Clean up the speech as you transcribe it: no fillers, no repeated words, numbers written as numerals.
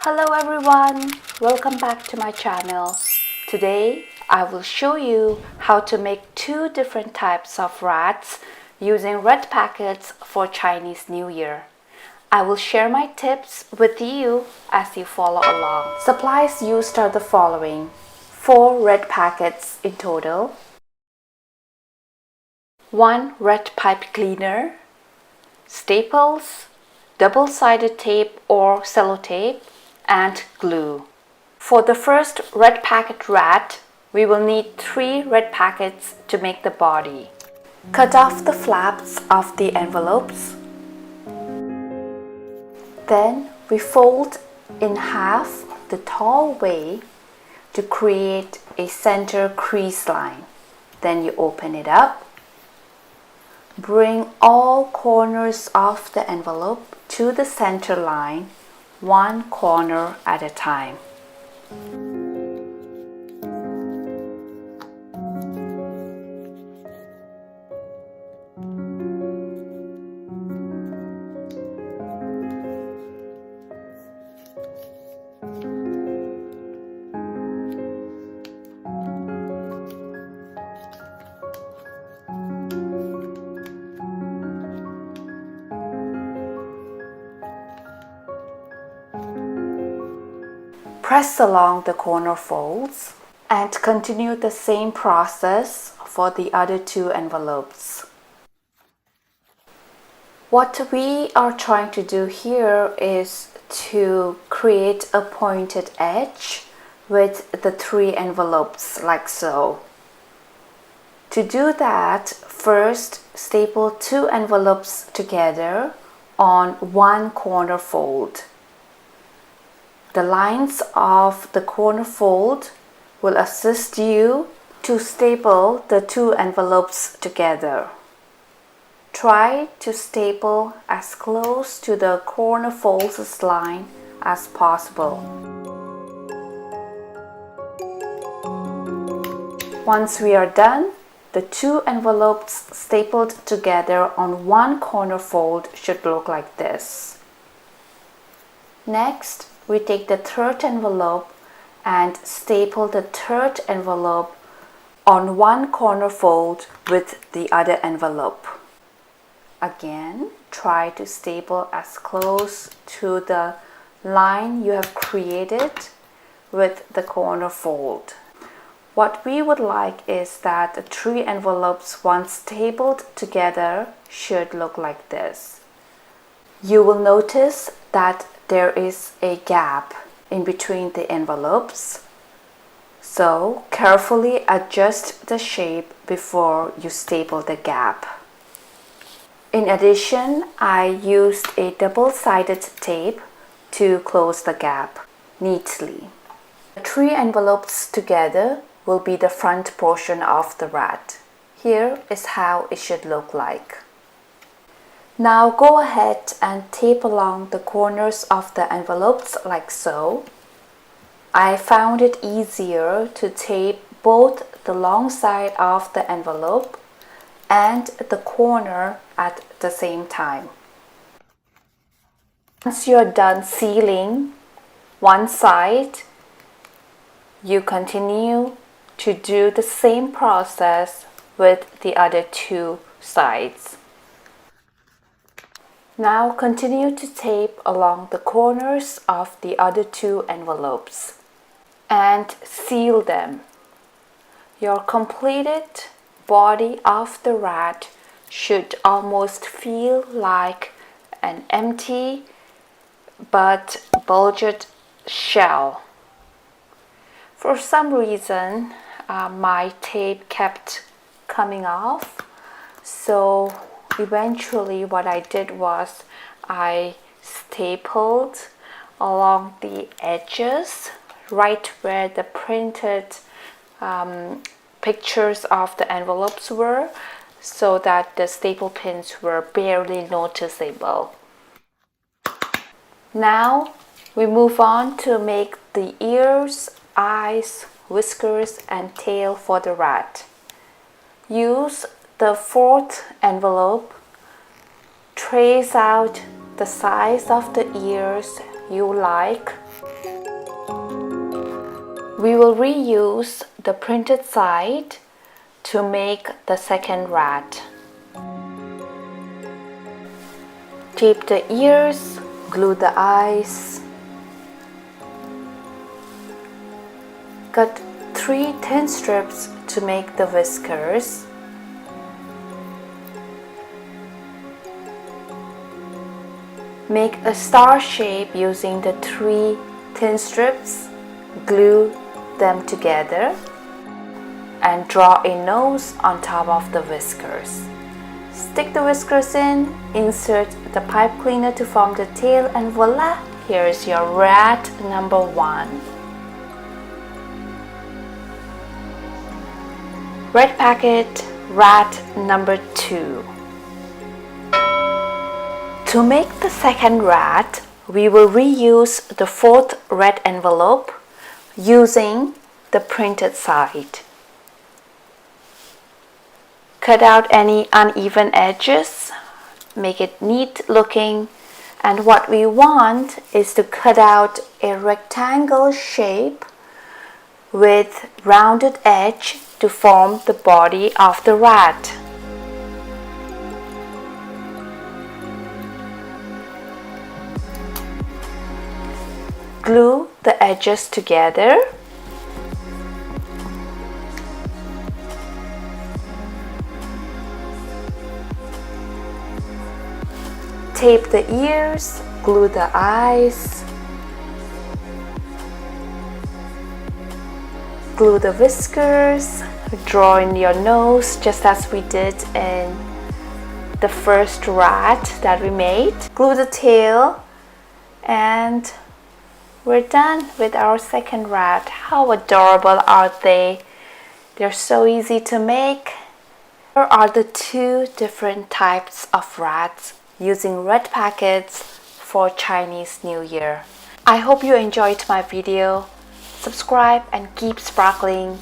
Hello everyone, welcome back to my channel. Today I will show you how to make two different types of rats using red packets for Chinese New Year. I will share my tips with you as you follow along. Supplies used are the following: 4 red packets in total, 1 red pipe cleaner, staples, double-sided tape or sellotape, and glue. For the first red packet rat, we will need 3 red packets to make the body. Cut off the flaps of the envelopes. Then we fold in half the tall way to create a center crease line. Then you open it up. Bring all corners of the envelope to the center line, one corner at a time. Press along the corner folds and continue the same process for the other 2 envelopes. What we are trying to do here is to create a pointed edge with the 3 envelopes like so. To do that, first staple 2 envelopes together on one corner fold. The lines of the corner fold will assist you to staple the 2 envelopes together. Try to staple as close to the corner folds line as possible. Once we are done, the 2 envelopes stapled together on one corner fold should look like this. Next, we take the 3rd envelope and staple the 3rd envelope on one corner fold with the other envelope. Again, try to staple as close to the line you have created with the corner fold. What we would like is that the 3 envelopes, once stapled together, should look like this. You will notice that there is a gap in between the envelopes, so carefully adjust the shape before you staple the gap. In addition, I used a double-sided tape to close the gap neatly. The 3 envelopes together will be the front portion of the rat. Here is how it should look like. Now go ahead and tape along the corners of the envelopes like so. I found it easier to tape both the long side of the envelope and the corner at the same time. Once you are done sealing one side, you continue to do the same process with the other 2 sides. Now continue to tape along the corners of the other 2 envelopes and seal them. Your completed body of the rat should almost feel like an empty but bulged shell. For some reason, my tape kept coming off, so eventually what I did was I stapled along the edges right where the printed pictures of the envelopes were, so that the staple pins were barely noticeable. Now we move on to make the ears, eyes, whiskers and tail for the rat. Use the 4th envelope, trace out the size of the ears you like. We will reuse the printed side to make the second rat. Tape the ears, glue the eyes. Cut 3 thin strips to make the whiskers. Make a star shape using the 3 thin strips. Glue them together and draw a nose on top of the whiskers. Stick the whiskers in, insert the pipe cleaner to form the tail, and voila! Here's your rat number 1. Red packet, rat number 2. To make the second rat, we will reuse the 4th red envelope using the printed side. Cut out any uneven edges, make it neat looking, and what we want is to cut out a rectangle shape with rounded edge to form the body of the rat. Glue the edges together. Tape the ears, glue the eyes. Glue the whiskers, draw in your nose just as we did in the first rat that we made. Glue the tail, and we're done with our second rat. How adorable are they? They're so easy to make. Here are the 2 different types of rats using red packets for Chinese New Year. I hope you enjoyed my video. Subscribe and keep sparkling.